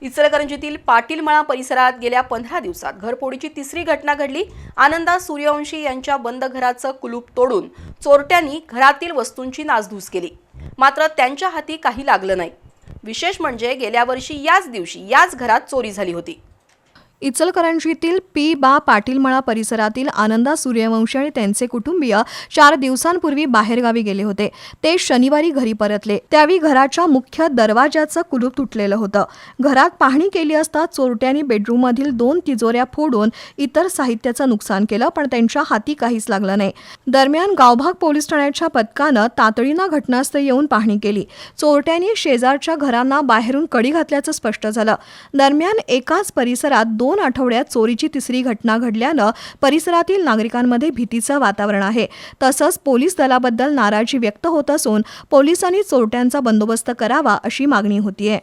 इचलकरंजीतील पाटीलमळा परिसरात गेल्या 15 दिवसात घरफोडीची तिसरी घटना घडली। आनंदा सूर्यवंशी यांच्या बंद घराचं कुलूप तोडून चोरट्यांनी घरातील वस्तूंची नासधूस केली, मात्र त्यांच्या हाती काही लागलं नाही। विशेष म्हणजे गेल्या वर्षी याच दिवशी याच घरात चोरी झाली होती। इचलकरंजीतील पी.बा. पाटीलमळा परिसरातील आनंदा सूर्यवंशी आणि त्यांचे कुटुंबीय 4 दिवसांपूर्वी बाहेरगावी गेले होते। ते शनिवारी घरी परतले, त्यावेळी घराच्या मुख्य दरवाजाचं कुलूप तुटलेलं होतं। घरात पाहणी केली असता चोरट्यांनी बेडरूममधील 2 तिजोऱ्या फोडून इतर साहित्याचं नुकसान केलं, पण त्यांच्या हाती काहीच लागलं नाही। दरम्यान गावभाग पोलीस ठाण्याच्या पथकानं तातडीनं घटनास्थळी येऊन पाहणी केली। चोरट्यांनी शेजारच्या घरांना बाहेरून कडी घातल्याचं स्पष्ट झालं। दरम्यान एकाच परिसरात 2 आठवड्यात चोरीची तिसरी घटना घडल्यानं परिसरातील नागरिकांमध्ये भीतीचं वातावरण आहे। तसंच पोलीस दलाबद्दल नाराजी व्यक्त होत असून पोलिसांनी चोरट्यांचा बंदोबस्त करावा अशी मागणी होतीये।